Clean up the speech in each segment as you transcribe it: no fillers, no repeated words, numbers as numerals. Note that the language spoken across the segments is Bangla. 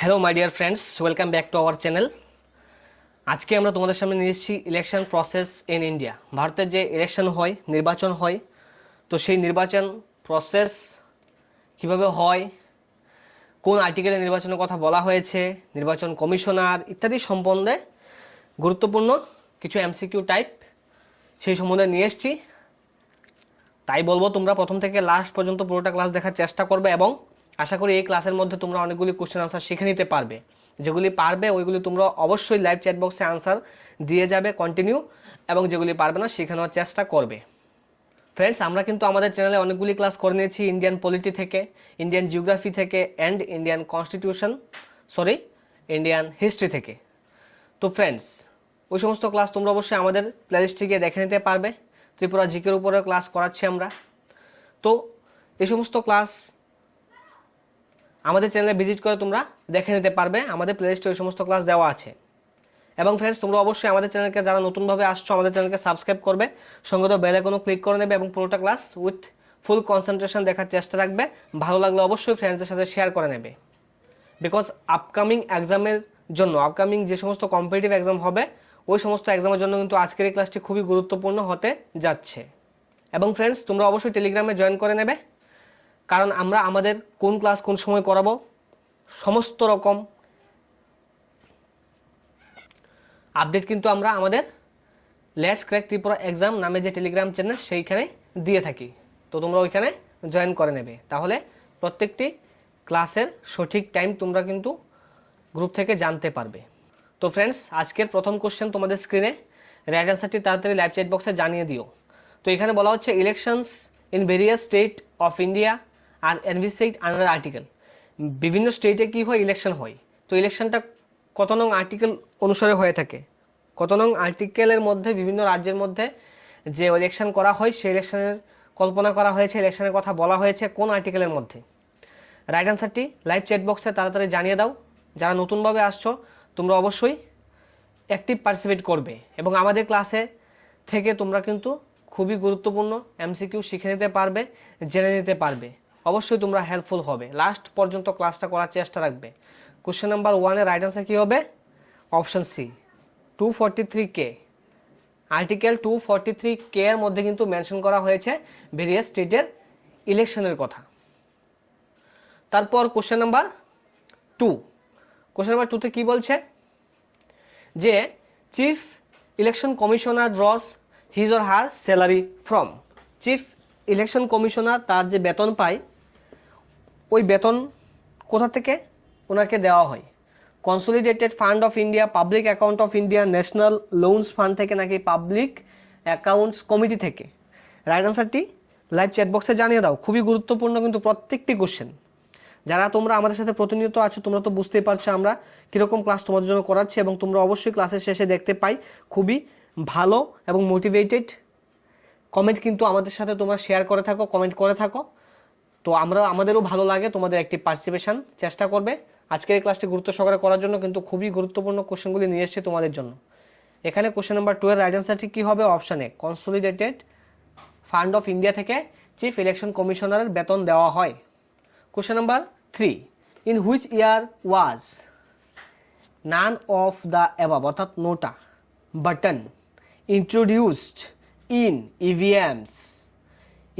Hello my dear friends, welcome back to our channel. আজকে আমরা তোমাদের সামনে নিয়ে এসেছি ইলেকশন প্রসেস ইন ইন্ডিয়া। ভারতের যে ইলেকশন হয়, নির্বাচন হয়, তো সেই নির্বাচন প্রসেস কিভাবে হয়, কোন আর্টিকেলে নির্বাচনের কথা বলা হয়েছে, নির্বাচন কমিশনার ইত্যাদি সম্বন্ধে গুরুত্বপূর্ণ কিছু এমসিকিউ টাইপ সেই সম্বন্ধে নিয়ে এসেছি। তাই বলবো তোমরা প্রথম থেকে লাস্ট পর্যন্ত পুরোটা ক্লাস দেখার চেষ্টা করবে এবং আশা করি এই ক্লাসের মধ্যে তোমরা অনেকগুলি কোশ্চেন আনসার শিখে নিতে পারবে। যেগুলি পারবে ওইগুলি তোমরা অবশ্যই লাইভ চ্যাট বক্সে আনসার দিয়ে যাবে কন্টিনিউ, এবং যেগুলি পারবে না শিখে নেওয়ার চেষ্টা করবে। ফ্রেন্ডস, আমরা কিন্তু আমাদের চ্যানেলে অনেকগুলি ক্লাস করে নিয়েছি ইন্ডিয়ান পলিটি থেকে, ইন্ডিয়ান জিওগ্রাফি থেকে অ্যান্ড ইন্ডিয়ান হিস্ট্রি থেকে। তো ফ্রেন্ডস, ওই সমস্ত ক্লাস তোমরা অবশ্যই আমাদের প্লেলিস্টে গিয়ে দেখে নিতে পারবে। ত্রিপুরা জিকের উপরে ক্লাস করাচ্ছি আমরা। তো এই সমস্ত ক্লাস আমাদের চ্যানেলে ভিজিট করে তোমরা দেখে নিতে পারবে, আমাদের প্লেলিস্টে ওই সমস্ত ক্লাস দেওয়া আছে। এবং ফ্রেন্ডস, তোমরা অবশ্যই আমাদের চ্যানেলকে যারা নতুনভাবে আসছো আমাদের চ্যানেলকে সাবস্ক্রাইব করবে, সঙ্গে তো বেল আইকনও ক্লিক করে নেবে এবং পুরোটা ক্লাস উইথ ফুল কনসেন্ট্রেশন দেখার চেষ্টা রাখবে। ভালো লাগলে অবশ্যই ফ্রেন্ডসদের সাথে শেয়ার করে নেবে, বিকজ আপকামিং এক্সামের জন্য, আপকামিং যে সমস্ত কম্পিটিটিভ এক্সাম হবে ওই সমস্ত এক্সামের জন্য কিন্তু আজকের এই ক্লাসটি খুবই গুরুত্বপূর্ণ হতে যাচ্ছে। এবং ফ্রেন্ডস, তোমরা অবশ্যই টেলিগ্রামে জয়েন করে নেবে, কারণ আমরা আমাদের কোন ক্লাস কোন সময় করাবো সমস্ত রকম আপডেট কিন্তু আমরা আমাদের লেটস ক্র্যাক ত্রিপুরা এক্সাম নামে যে টেলিগ্রাম চ্যানেল সেইখানে দিয়ে থাকি। তো তোমরা ওইখানে জয়েন করে নেবে, তাহলে প্রত্যেকটি ক্লাসের সঠিক টাইম তোমরা কিন্তু গ্রুপ থেকে জানতে পারবে। তো ফ্রেন্ডস, আজকের প্রথম কোশ্চেন তোমাদের স্ক্রিনে, রাইট অ্যান্সারটি তাড়াতাড়ি লাইভ চ্যাট বক্সে জানিয়ে দিও। তো এখানে বলা হচ্ছে elections in various state of India are envisaged under article. বিভিন্ন স্টেটে কি হয়, ইলেকশন হয়। তো ইলেকশনটা কত নং আর্টিকেল অনুসারে হয়ে থাকে, কত নং আর্টিকেলের মধ্যে বিভিন্ন রাজ্যের মধ্যে যে ইলেকশন করা হয় সেই ইলেকশনের কল্পনা করা হয়েছে, ইলেকশনের কথা বলা হয়েছে কোন আর্টিকেলের মধ্যে। রাইট অ্যান্সারটি লাইভ চ্যাট বক্সে তাড়াতাড়ি জানিয়ে দাও। যারা নতুনভাবে আসছো তোমরা অবশ্যই অ্যাক্টিভ পার্টিসিপেট করবে এবং আমাদের ক্লাসে থেকে তোমরা কিন্তু খুবই গুরুত্বপূর্ণ এমসিকিউ শিখে নিতে পারবে, জেনে নিতে পারবে। অবশ্যই তোমরা হেল্পফুল হবে, লাস্ট পর্যন্ত ক্লাসটা করার চেষ্টা রাখবে। কোশ্চেন নাম্বার 1-এর রাইট অ্যান্সার কী হবে? Option C, 243K। Article 243K এর মধ্যে কিন্তু মেনশন করা হয়েছে ভেরিয়াস স্টেটের ইলেকশনের কথা। তারপর কোশ্চেন নাম্বার 2, কোশ্চেন নাম্বার 2তে কী বলছে যে chief election commissioner draws his or her salary from. Chief election commissioner তার যে বেতন পায় ওই বেতন কোথা থেকে ওনাকে দেওয়া হয়? Consolidated fund of India, public account of India, national loans fund থেকে নাকি পাবলিক অ্যাকাউন্টস কমিটি থেকে? রাইট অ্যান্সারটি লাইভ চ্যাট বক্সে জানিয়ে দাও। খুবই গুরুত্বপূর্ণ কিন্তু প্রত্যেকটি কোশ্চেন। যারা তোমরা আমাদের সাথে প্রতিনিয়ত আছো তোমরা তো বুঝতেই পারছো আমরা কীরকম ক্লাস তোমাদের জন্য করাচ্ছি, এবং তোমরা অবশ্যই ক্লাসের শেষে দেখতে পাই খুবই ভালো এবং মোটিভেটেড কমেন্ট কিন্তু আমাদের সাথে তোমরা শেয়ার করে থাকো, কমেন্ট করে থাকো। তো আমাদেরও ভালো লাগে তোমাদের অ্যাক্টিভ পার্টিসিপেশন। চেষ্টা করবে আজকের এই ক্লাসটি গুরুত্ব সহকারে করার জন্য, কিন্তু খুবই গুরুত্বপূর্ণ কোশ্চেনগুলি নিয়ে এসেছে তোমাদের জন্য। এখানে কোশ্চেন নাম্বার 2 এর রাইট অ্যান্সারটি কী হবে? Option A, consolidated fund of India থেকে চিফ ইলেকশন কমিশনারের বেতন দেওয়া হয়। Question number 3, in which year was naan of the above, অর্থাৎ নোটা button introduced in EVMs.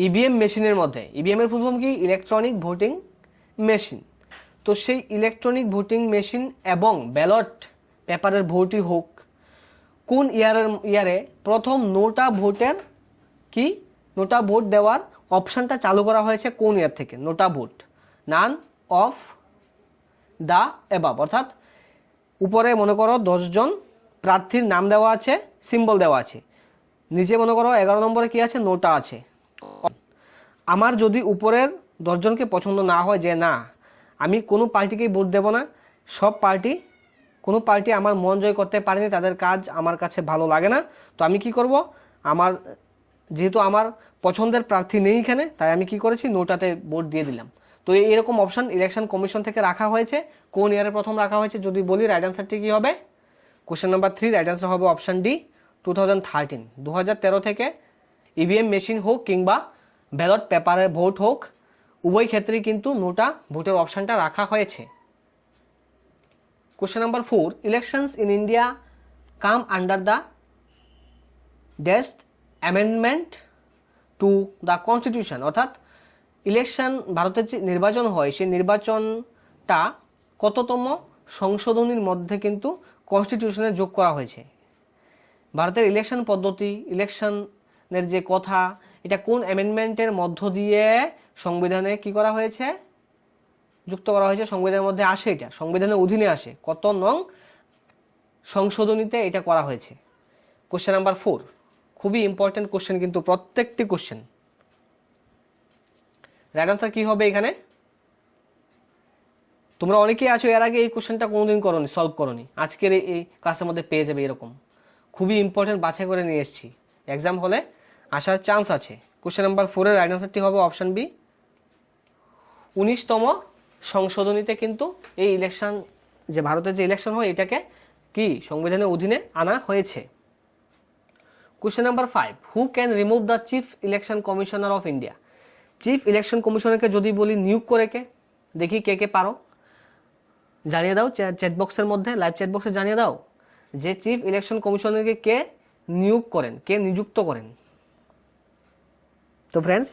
EVM মেশিনের মধ্যে, ইভিএম এর ফুল ফর্ম কি? Electronic voting machine. তো সেই ইলেকট্রনিক ভোটিং মেশিন এবং ব্যালট পেপারের ভোটই হোক, কোন ইয়ারে প্রথম নোটা ভোটের কি নোটা ভোট দেওয়ার অপশানটা চালু করা হয়েছে কোন ইয়ার থেকে? NOTA vote, none of the above, অর্থাৎ উপরে মনে করো 10 জন প্রার্থীর নাম দেওয়া আছে, সিম্বল দেওয়া আছে, নিচে মনে করো 11 নম্বরে কি আছে? নোটা আছে। আমার যদি উপরের 10 জনকে পছন্দ না হয়, যে না আমি কোনো পার্টিকেই ভোট দেব না, কোনো পার্টি আমার মন জয় করতে পারেনি, তাদের কাজ আমার কাছে ভালো লাগে না, তো আমি কি করব? যেহেতু আমার পছন্দের প্রার্থী নেই এখানে, তাই আমি কি করেছি? নোটাতে ভোট দিয়ে দিলাম। তো এরকম অপশন ইলেকশন কমিশন থেকে রাখা হয়েছে। কোন ইয়ারে প্রথম রাখা হয়েছে যদি বলি, রাইট অ্যান্সারটি কি হবে? কোশ্চেন নাম্বার 3 রাইট অ্যান্সার হবে অপশন ডি, 2013। 2013 থেকে ইভিএম মেশিন হোক কিংবা ব্যালট পেপারের ভোট হোক, উভয় ক্ষেত্রেই কিন্তু নোটা ভোটের অপশানটা রাখা হয়েছে। Question number 4, elections in India come under the dash amendment to the constitution, অর্থাৎ ইলেকশন ভারতের যে নির্বাচন হয় সেই নির্বাচনটা কততম সংশোধনীর মধ্যে কিন্তু কনস্টিটিউশনে যোগ করা হয়েছে। ভারতের ইলেকশন পদ্ধতি, ইলেকশনের যে কথা, এটা কোন অ্যামেন্ডমেন্টের মধ্য দিয়ে সংবিধানে কি করা হয়েছে, যুক্ত করা হয়েছে, সংবিধানের মধ্যে আসে, এটা সংবিধানের অধীনে আসে, কত নং সংশোধনীতে এটা করা হয়েছে। কোশ্চেন নাম্বার 4, খুবই ইম্পর্টেন্ট কোশ্চেন কিন্তু প্রত্যেকটি কোশ্চেন। রাইট আনসার কি হবে এখানে? তোমরা অনেকেই আছো এর আগে এই কোশ্চেনটা কোনোদিন করোনি, সলভ করোনি, আজকের এই ক্লাসের মধ্যে পেয়ে যাবে। এরকম খুবই ইম্পর্টেন্ট বাছাই করে নিয়ে এসেছি, এক্সাম হলে আসার চান্স আছে। কোশ্চেন নাম্বার 4 এর রাইট আনসারটি হবে অপশন বি, 19তম সংশোধনীতে কিন্তু এই ইলেকশন, যে ভারতের যে ইলেকশন হয় এটাকে কি সংবিধানের অধীনে আনা হয়েছে। Question number 5, who can remove the chief election commissioner of India? Chief election কমিশনারকে যদি বলি নিয়োগ করে কে, দেখি কে কে পারো, জানিয়ে দাও চ্যাট বক্সের মধ্যে, লাইভ চ্যাট বক্সে জানিয়ে দাও যে চিফ ইলেকশন কমিশনারকে কে নিয়োগ করেন, কে নিযুক্ত করেন। তো ফ্রেন্ডস,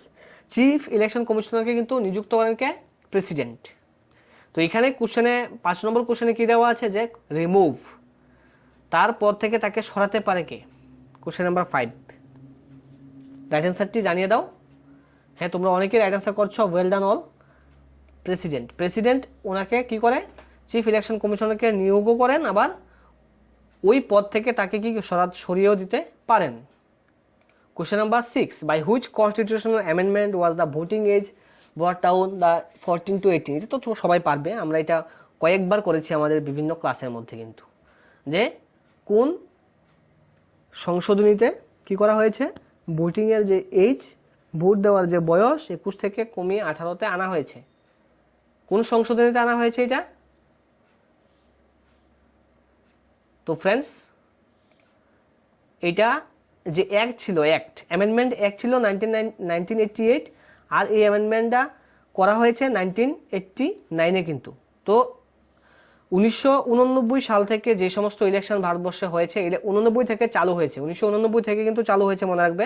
চিফ ইলেকশন কমিশনারকে কিন্তু নিযুক্ত করেন কে? প্রেসিডেন্ট। তো এখানে কোশ্চেনে 5 নম্বর কোশ্চেনে কি দেওয়া আছে যে রিমুভ, তারপর থেকে তাকে সরাতে পারে কে? কোশ্চেন নাম্বার 5, রাইট অ্যান্সারটি জানিয়ে দাও। হ্যাঁ, তোমরা অনেকে রাইট অ্যান্সার করছো, well done all. President, president ওনাকে কি করে? চিফ ইলেকশন কমিশনারকে নিয়োগও করেন, আবার ওই পদ থেকে তাকে কি সরিয়েও দিতে পারেন। Question number 6, by which constitutional amendment was the voting age brought down the 14 to 18? এটা তো সবাই পারবে, আমরা এটা কয়েকবার করেছি আমাদের বিভিন্ন ক্লাসের মধ্যে কিন্তু, যে কোন সংশোধনীতে কি করা হয়েছে, ভোটিং এর যে এজ, ভোট দেওয়ার যে বয়স 21 থেকে কমিয়ে 18তে আনা হয়েছে। কোন সংশোধনীতে আনা হয়েছে এটা? তো ফ্রেন্ডস, এটা যে অ্যাক্ট ছিল, অ্যামেন্ডমেন্ট অ্যাক্ট ছিল 1988, আর এই অ্যামেন্ডমেন্টটা করা হয়েছে 1989-এ কিন্তু। তো 1989 সাল থেকে যে সমস্ত ইলেকশন ভারতবর্ষে হয়েছে, 89 থেকে চালু হয়েছে, 1989 থেকে কিন্তু চালু হয়েছে, মনে রাখবে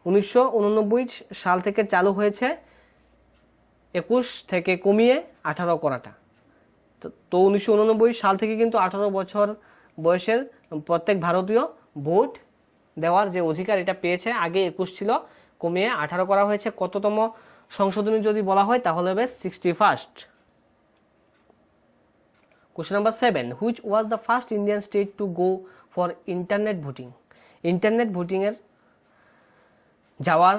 1989 সাল থেকে চালু হয়েছে 21 থেকে কমিয়ে 18 করাটা। তো 1989 সাল থেকে কিন্তু 18 বছর বয়সের প্রত্যেক ভারতীয় ভোট দেওয়ার যে অধিকার এটা পেয়েছে। আগে 21 ছিল, কমিয়ে 18 করা হয়েছে। কততম সংশোধনী যদি বলা হয় তাহলে হবে 61st। Question number 7, which was the first Indian state to go for internet voting? Internet voting এর যাওয়ার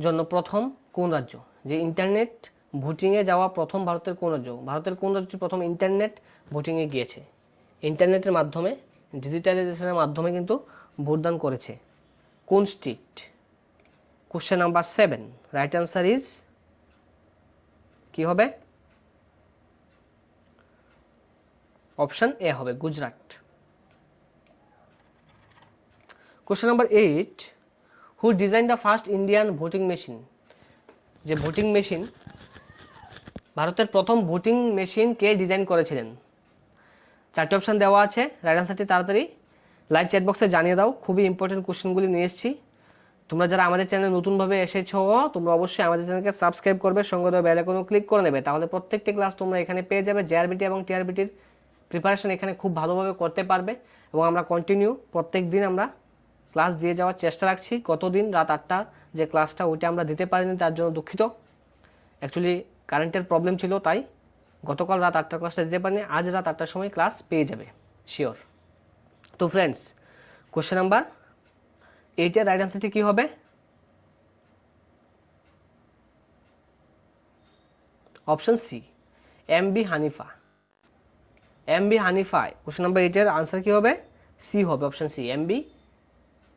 জন্য প্রথম কোন রাজ্য? যে ইন্টারনেট ভোটিং এ যাওয়া প্রথম ভারতের কোন রাজ্য? ভারতের কোন রাজ্য প্রথম ইন্টারনেট ভোটিং এ গিয়েছে? ইন্টারনেটের মাধ্যমে, ডিজিটালাইজেশনের মাধ্যমে কিন্তু ভোটদান করেছে কোন state? Question number 7, right answer is কি হবে? অপশন এ হবে, Gujarat. Question number 8, who design the first Indian voting machine? যে ভোটিং মেশিন, ভারতের প্রথম ভোটিং মেশিন কে ডিজাইন করেছিলেন? 4টে অপশন দেওয়া আছে, রাইট আনসারটি তাড়াতাড়ি লাইভ চ্যাট বক্সে জানিয়ে দাও। খুবই ইম্পর্টেন্ট কোশ্চেনগুলি নিয়ে এসেছি। তোমরা যারা আমাদের চ্যানেলে নতুনভাবে এসেছো, তোমরা অবশ্যই আমাদের চ্যানেলকে সাবস্ক্রাইব করবে, সঙ্গে বেল আইকনে ক্লিক করে নেবে, তাহলে প্রত্যেকটি ক্লাস তোমরা এখানে পেয়ে যাবে। জেআরবিটি এবং টিআরবিটির প্রিপারেশন এখানে খুব ভালোভাবে করতে পারবে, এবং আমরা কন্টিনিউ প্রত্যেক দিন আমরা ক্লাস দিয়ে যাওয়ার চেষ্টা রাখছি। গতদিন রাত 8টা যে ক্লাসটা, ওইটা আমরা দিতে পারিনি, তার জন্য দুঃখিত। অ্যাকচুয়ালি কারেন্টের প্রবলেম ছিল, তাই গতকাল রাত 8টার ক্লাসটা দিতে পারিনি। আজ রাত 8টার সময় ক্লাস পেয়ে যাবে শিওর। তো ফ্রেন্ডস, কোশ্চেন নাম্বার 8 এর রাইট আনসারটি কি হবে? Option C, MB Hanifa. MB Hanifa, question number 8 এর আনসার কি হবে? সি হবে, অপশন সি, এমবি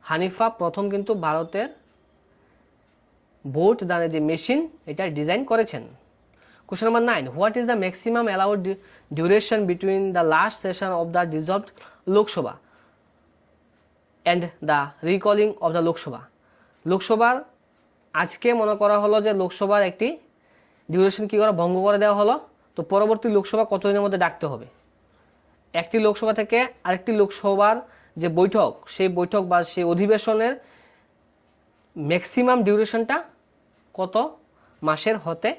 হানিফা প্রথম কিন্তু ভারতের ভোট দানের যে মেশিন এটা ডিজাইন করেছেন। Question number 9, what is the maximum allowed duration between the last session of the dissolved Lok Sabha and the recalling of the Lok Sabha? লোকসভার আজকে মনে করা হলো যে লোকসভার একটি ডিউরেশন কি করা, ভঙ্গ করে দেওয়া হলো, তো পরবর্তী লোকসভা কতদিনের মধ্যে ডাকতে হবে? একটি লোকসভা থেকে আরেকটি লোকসভার যে বৈঠক, সেই বৈঠক বা সেই অধিবেশনের ম্যাক্সিমাম ডিউরেশনটা কত মাসের হতে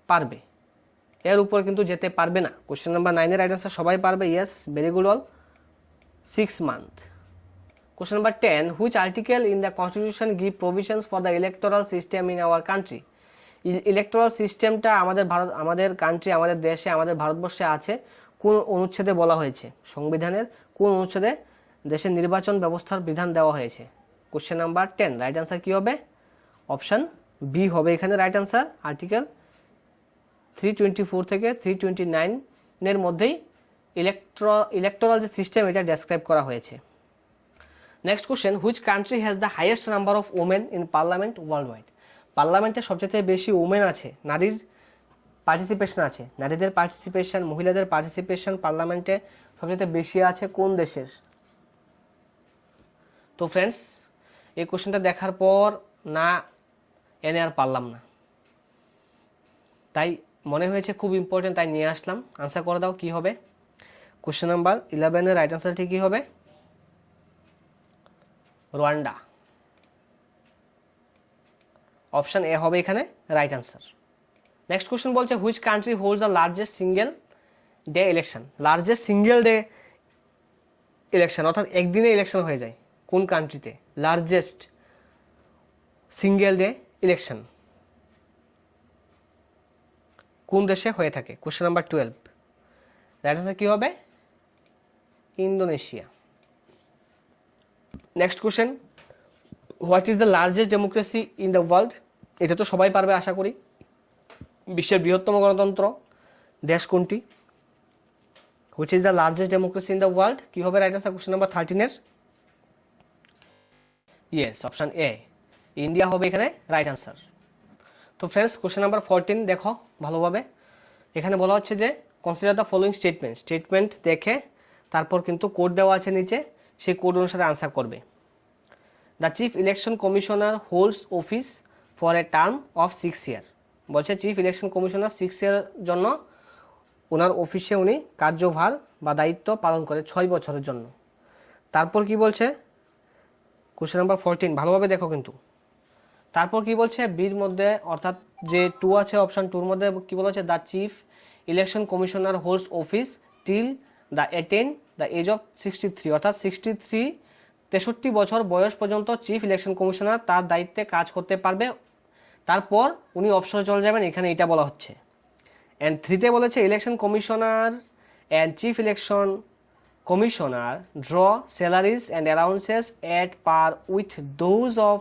পারবে, এর উপর কিন্তু যেতে পারবে না। কোশ্চেন নাম্বার 9 এর রাইট আনসার সবাই পারবে, yes, very good all, 6 month. Question number 10, which article in the constitution give provisions for the electoral system in our country. Electoral সিস্টেমটা আমাদের কান্ট্রি, আমাদের দেশে, আমাদের ভারতবর্ষে আছে কোন অনুচ্ছেদে বলা হয়েছে, সংবিধানের কোন অনুচ্ছেদে দেশের নির্বাচন ব্যবস্থার বিধান দেওয়া হয়েছে। কোশ্চেন নাম্বার 10, রাইট আনসার কি হবে? অপশন বি হবে এখানে রাইট আনসার। আর্টিকেল 324 থেকে 329 এর মধ্যেই ইলেকটোরাল যে সিস্টেম এটা ডেসক্রাইব করা হয়েছে। Next question, which country has the highest number of women in parliament world wide. পার্লামেন্টে সবচেয়ে বেশি ওমেন আছে, নারীর পার্টিসিপেশন আছে, নারীদের পার্টিসিপেশন, মহিলাদের পার্টিসিপেশন পার্লামেন্টে সবচেয়ে বেশি আছে কোন দেশের? তো ফ্রেন্ডস, এই কোশ্চেনটা দেখার পর না এনে আর পারলাম না, তাই মনে হয়েছে খুব ইম্পর্টেন্ট, তাই নিয়ে আসলাম। আনসার করে দাও কি হবে? কোশ্চেন নাম্বার 11 এর রাইট আনসারটি কি হবে? রোয়ান্ডা। অপশন এ হবে এখানে রাইট আনসার। নেক্সট কোশ্চেন বলছে, which country holds the largest single day election. Largest single day election, অর্থাৎ একদিনে ইলেকশন হয়ে যায়, কোন কান্ট্রিতে লার্জেস্ট সিঙ্গেল ডে ইলেকশন কোন দেশে হয়ে থাকে? কোশ্চেন নাম্বার 12, রাইট আনসার কি হবে? Indonesia. Next question, what is the largest democracy in the world. এটা তো সবাই পারবে আশা করি। বিশ্বের বৃহত্তম গণতন্ত্র দেশ কোনটি? Which is the largest democracy in the world, কি হবে রাইট আনসার কোশ্চেন নাম্বার 13 এর? ইয়েস, অপশন এ, ইন্ডিয়া হবে এখানে রাইট আনসার। তো ফ্রেন্ডস, কোশ্চেন নাম্বার 14 দেখো ভালোভাবে। এখানে বলা হচ্ছে যে কনসিডার দ্য ফলোইং স্টেটমেন্ট দেখে তারপর কিন্তু কোড দেওয়া আছে নিচে, সেই কোড অনুসারে আনসার করবে। The chief election commissioner holds office for a term of 6 ইয়ার। বলছে চিফ ইলেকশন কমিশনার 6 ইয়ারের জন্য ওনার অফিসে উনি কার্যভার বা দায়িত্ব পালন করে 6 বছরের জন্য। তারপর কি বলছে কোশ্চেন নাম্বার 14, ভালোভাবে দেখো কিন্তু। তারপর কি বলছে বির মধ্যে, অর্থাৎ যে 2 আছে অপশন 2 এর মধ্যে কি বলেছে? The chief election commissioner holds office till the attain the age of 63, অর্থাৎ 63 বছর বয়স পর্যন্ত চিফ ইলেকশন কমিশনার তার দায়িত্বে কাজ করতে পারবে, তারপর উনি অবসরে চলে যাবেন, এখানে এটা বলা হচ্ছে। অ্যান্ড 3তে বলেছে election commissioner and chief election commissioner draw salaries and allowances at par with those of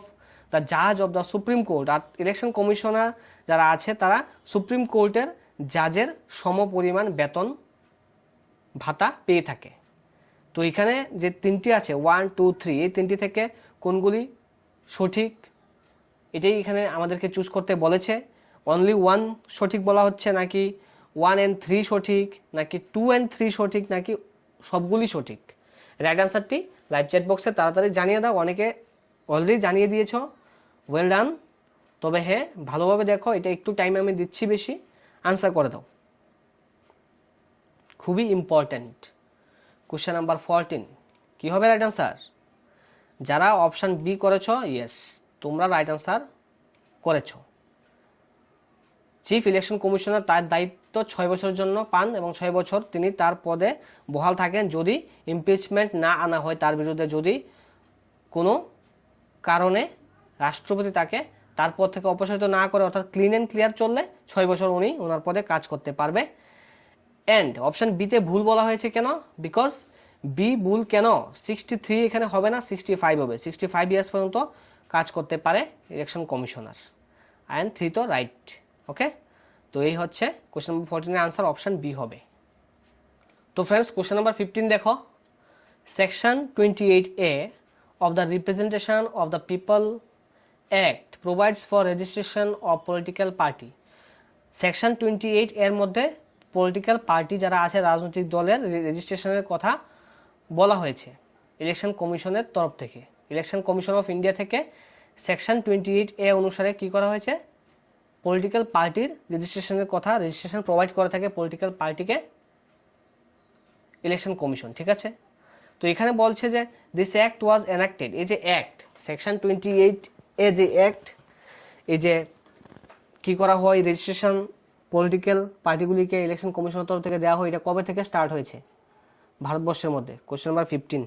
the জাজ অফ দ্য সুপ্রিম কোর্ট। আর ইলেকশন কমিশনার যারা আছে তারা সুপ্রিম কোর্টের জাজের সমপরিমাণ বেতন ভাতা পেয়ে থাকে। তো এখানে যে 3টি আছে 1, 2, 3, এই 3টি থেকে কোনগুলি সঠিক এটাই এখানে আমাদেরকে চুজ করতে বলেছে। অনলি 1 সঠিক বলা হচ্ছে, নাকি 1 and 3 সঠিক, নাকি 2 and 3 সঠিক, নাকি সবগুলি সঠিক? রাইট আনসারটি লাইভ চ্যাট বক্সে তাড়াতাড়ি জানিয়ে দাও। অনেকে অলরেডি জানিয়ে দিয়েছ, ওয়েল ডান। তবে হ্যাঁ, ভালোভাবে দেখো, এটা একটু টাইম আমি দিচ্ছি বেশি, আনসার করে দাও, খুবই ইম্পর্ট্যান্ট। কোশ্চেন নাম্বার 14 কি হবে রাইট আনসার? যারা অপশন বি করেছ, ইয়েস, তোমরা রাইট আনসার করেছ। চিফ ইলেকশন কমিশনার তার দায়িত্ব 6 বছরের জন্য পান এবং 6 বছর তিনি তার পদে বহাল থাকেন যদি ইমপিচমেন্ট না আনা হয় তার বিরুদ্ধে, যদি কোনো কারণে রাষ্ট্রপতি তাকে তার পদ থেকে অপসারিত না করে, অর্থাৎ ক্লিন অ্যান্ড ক্লিয়ার চললে 6 বছর উনি ওনার পদে কাজ করতে পারবে। এন্ড অপশন বিতে ভুল বলা হয়েছে কেন? বিকজ বি ভুল কেন? 63 এখানে হবে না, 65 হবে। 65 ইয়ার্স পর্যন্ত কাজ করতে পারে ইলেকশন কমিশনার। অ্যান্ড 3 তো রাইট। ওকে, তো এই হচ্ছে কোশ্চেন নাম্বার 14 এর আনসার, অপশন বি হবে। তো ফ্রেন্ডস, কোশ্চেন নাম্বার 15 দেখো। Section 28A of the Representation of the People Act provides for registration of political party. Section 28 এর মধ্যে পলিটিক্যাল পার্টি যারা আছে, রাজনৈতিক দলের রেজিস্ট্রেশনের কথা বলা হয়েছে ইলেকশন কমিশনের তরফ থেকে, ইলেকশন কমিশন অফ ইন্ডিয়া থেকে। সেকশন 28A অনুসারে কি করা হয়েছে? পলিটিক্যাল পার্টির রেজিস্ট্রেশনের কথা, রেজিস্ট্রেশন প্রোভাইড করে থাকে পলিটিক্যাল পার্টিকে। ইলেকশন কমিশন, ঠিক আছে। তো এখানে বলছে যে দিস অ্যাক্ট ওয়াজ এনাক্টেড, এই যে অ্যাক্ট সেকশন 28 এ যে অ্যাক্ট, এই যে কি করা হয় রেজিস্ট্রেশন পলিটিক্যাল পার্টিগুলিকে ইলেকশন কমিশনের তরফ থেকে দেওয়া হয়, এটা কবে থেকে স্টার্ট হয়েছে ভারতবর্ষের মধ্যে? Question number 15।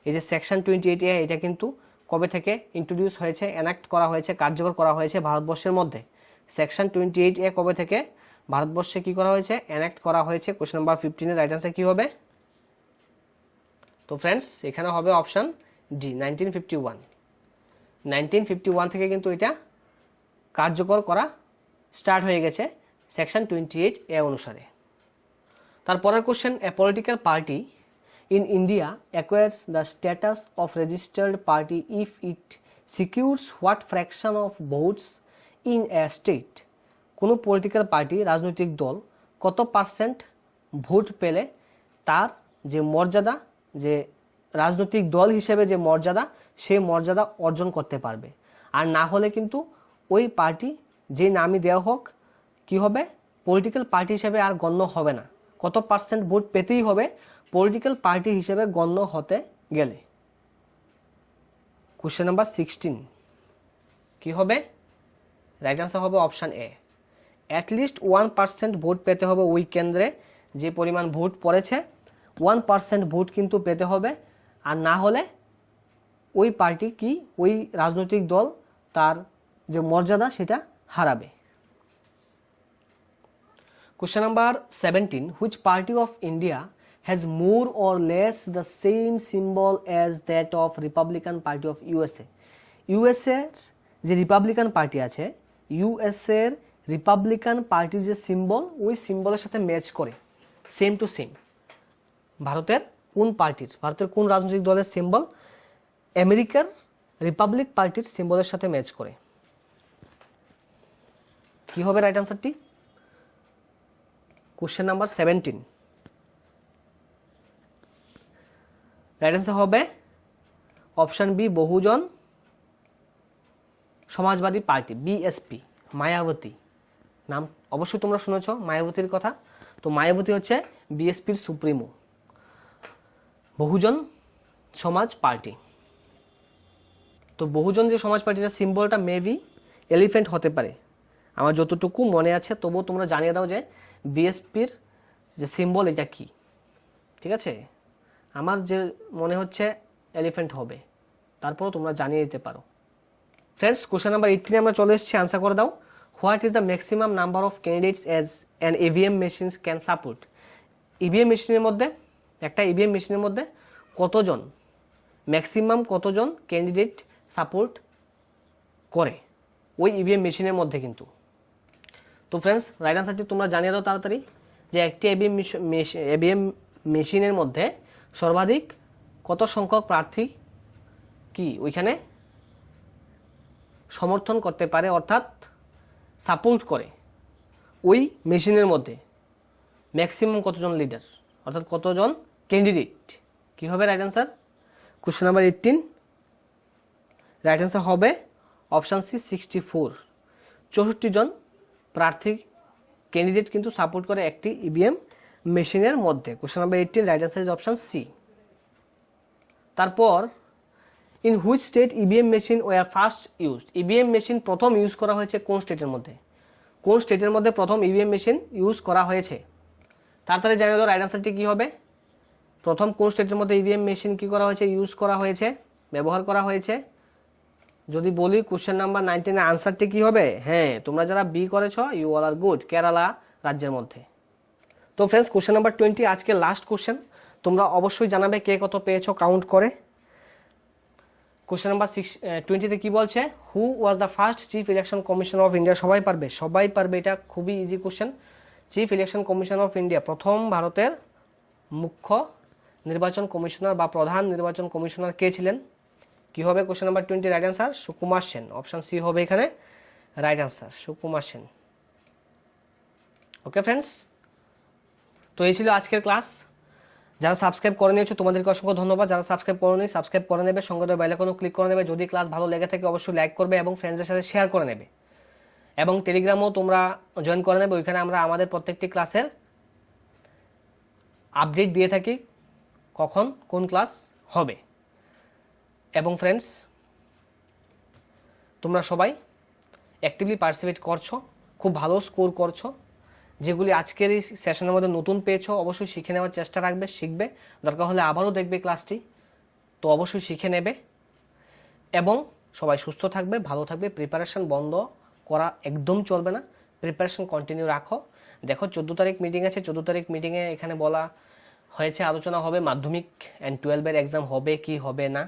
এই যে সেকশন 28 এ এটা কিন্তু কবে থেকে ইন্ট্রোডিউস হয়েছে, এনাক্ট করা হয়েছে, কার্যকর করা হয়েছে ভারতবর্ষের মধ্যে? সেকশন 28 এ কবে থেকে ভারতবর্ষে কি করা হয়েছে, এনাক্ট করা হয়েছে? কোশ্চেন নাম্বার 15 এর রাইট আনসার কি হবে? তো ফ্রেন্ডস এখানে হবে অপশন ডি 1951। 1951 থেকে কিন্তু এটা কার্যকর করা স্টার্ট হয়ে গেছে সেকশন 28 এ অনুসারে। তারপরের question, a political party in India acquires the status of registered party if it secures what fraction of votes in a state? কোনো পলিটিক্যাল পার্টি, রাজনৈতিক দল কত পার্সেন্ট ভোট পেলে তার যে মর্যাদা, যে রাজনৈতিক দল হিসেবে যে মর্যাদা, সেই মর্যাদা অর্জন করতে পারবে। আর না হলে কিন্তু ওই পার্টি যে নামই দেওয়া হোক কি হবে, পলিটিক্যাল পার্টি হিসেবে আর গণ্য হবে না। কত পার্সেন্ট ভোট পেতেই হবে পলিটিক্যাল পার্টি হিসেবে গণ্য হতে গেলে? কোশ্চেন নাম্বার 16 কি হবে? রাইট আনসার হবে অপশন এ, অ্যাটলিস্ট 1% ভোট পেতে হবে ওই কেন্দ্রে যে পরিমাণ ভোট পড়েছে, 1% ভোট কিন্তু পেতে হবে। আর না হলে ওই পার্টি কি, ওই রাজনৈতিক দল তার যে মর্যাদা সেটা হারাবে। Question number 17. Which party of India has more or less the same symbol as that of Republican Party of USA? USA যে রিপাবলিকান পার্টি আছে, USA এর রিপাবলিকান পার্টির যে সিম্বল, ওই সিম্বলের সাথে ম্যাচ করে, সেম টু সেম। ভারতের কোন পার্টির, ভারতের কোন রাজনৈতিক দলের সিম্বল আমেরিকার রিপাবলিক পার্টির সিম্বলের সাথে ম্যাচ করে? কি হবে রাইট আনসারটি? কোশ্চেন নাম্বার 17 রাইট আনসার হবে option B, Bahujan Samajwadi Party, BSP. Mayawati নাম অবশ্যই তোমরা শুনেছ মায়াবতীর কথা। তো মায়াবতী হচ্ছে বিএসপির সুপ্রিমো, বহুজন সমাজ পার্টি। তো বহুজন যে সমাজ পার্টির সিম্বলটা মেবি এলিফ্যান্ট হতে পারে, আমার যতটুকু মনে আছে। তবুও তোমরা জানিয়ে দাও যে বিএসপির যে সিম্বল এটা কি, ঠিক আছে? আমার যে মনে হচ্ছে এলিফ্যান্ট হবে, তারপরও তোমরা জানিয়ে দিতে পারো। ফ্রেন্ডস কোশ্চেন নাম্বার 18 আমরা চলে এসেছি, আনসার করে দাও। What is the maximum number of candidates as an EVM machines can support? EVM মেশিনের মধ্যে, একটা ইভিএম মেশিনের মধ্যে কতজন, ম্যাক্সিমাম কতজন ক্যান্ডিডেট সাপোর্ট করে ওই ইভিএম মেশিনের মধ্যে কিন্তু? তো ফ্রেন্ডস রাইট আনসারটি তোমরা জানিয়ে দাও তাড়াতাড়ি, যে একটি ইভিএম মেশিনের মধ্যে সর্বাধিক কত সংখ্যক প্রার্থী কি ওইখানে সমর্থন করতে পারে, অর্থাৎ সাপোর্ট করে ওই মেশিনের মধ্যে ম্যাক্সিমাম কতজন লিডার, অর্থাৎ কতজন ক্যান্ডিডেট? কি হবে right answer? Question number 18 right answer হবে অপশান সি, 64। 64 জন প্রার্থী ক্যান্ডিডেট কিন্তু সাপোর্ট করে একটি ইভিএম মেশিনের মধ্যে। Question number 18 right answer is option C. তারপর in which state EVM machine were first used? EVM machine প্রথম ইউজ করা হয়েছে কোন স্টেটের মধ্যে? কোন স্টেটের মধ্যে প্রথম ইভিএম মেশিন ইউজ করা হয়েছে? তাড়াতাড়ি জানিয়ে দাও রাইট আনসারটি কি হবে। প্রথম কোন স্টেটের মধ্যে ইভিএম মেশিন কি করা হয়েছে, ইউজ করা হয়েছে, ব্যবহার করা হয়েছে? যদি বলি কোশ্চেন নাম্বার 19 এর আনসারটি কি হবে? হ্যাঁ, তোমরা যারা বি করেছো you all are good, Kerala রাজ্যের মধ্যে। তো ফ্রেন্ডস কোশ্চেন নাম্বার 20 আজকে লাস্ট কোশ্চেন, তোমরা অবশ্যই জানাবে কে কত পেয়েছো কাউন্ট করে। কোশ্চেন নাম্বার 20 কি বলছে? Who was the first chief election commissioner of India? সবাই পারবে, সবাই পারবে, এটা খুবই easy question. Chief election commissioner of India, প্রথম ভারতের মুখ্য নির্বাচন কমিশনার বা প্রধান নির্বাচন কমিশনার কে ছিলেন? কি হবে question number 20 right answer? Sukumar Sen. Option C হবে এখানে right answer, Sukumar Sen. Okay friends, তো এই ছিল আজকের ক্লাস। যারা সাবস্ক্রাইব করে নিয়েছো তোমাদেরকে অসংখ্য ধন্যবাদ। যারা সাবস্ক্রাইব করোনি সাবস্ক্রাইব করে নেবে, সঙ্গে বেল আইকনও ক্লিক করে নেবে। যদি ক্লাস ভালো লেগে থাকে অবশ্যই লাইক করবে এবং ফ্রেন্ডসদের সাথে শেয়ার করে নেবে, এবং টেলিগ্রামও তোমরা জয়েন করে নেবে। ওইখানে আমরা আমাদের প্রত্যেকটি ক্লাসের আপডেট দিয়ে থাকি কখন কোন ক্লাস হবে। এবং ফ্রেন্ডস, তোমরা সবাই অ্যাক্টিভলি পার্টিসিপেট করছো, খুব ভালো স্কোর করছো। যেগুলি আজকের এই সেশনের মধ্যে নতুন পেয়েছো অবশ্যই শিখে নেওয়ার চেষ্টা রাখবে, শিখবে, দরকার হলে আবারও দেখবে ক্লাসটি, তো অবশ্যই শিখে নেবে। এবং সবাই সুস্থ থাকবে, ভালো থাকবে। প্রিপারেশন বন্ধ করা একদম চলবে না, প্রিপারেশন কন্টিনিউ রাখো। দেখো 14 তারিখ মিটিং আছে, 14 তারিখ মিটিংয়ে এখানে বলা হয়েছে, আলোচনা হবে মাধ্যমিক অ্যান্ড 12-এর এক্সাম হবে কি হবে না।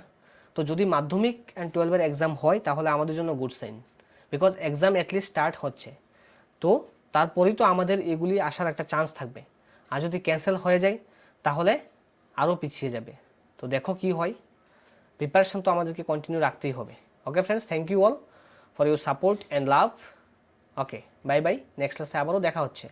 তো যদি মাধ্যমিক অ্যান্ড 12-এর এক্সাম হয় তাহলে আমাদের জন্য good sign, because exam at least start হচ্ছে। তো তারপরেই তো আমাদের এগুলি আসার একটা চান্স থাকবে। আর যদি ক্যান্সেল হয়ে যায় তাহলে আরও পিছিয়ে যাবে। তো দেখো কি হয়, প্রিপারেশন তো আমাদেরকে কন্টিনিউ রাখতেই হবে। Okay friends, thank you all for your support and love. Okay, bye bye, next ক্লাসে আবারও দেখা হচ্ছে।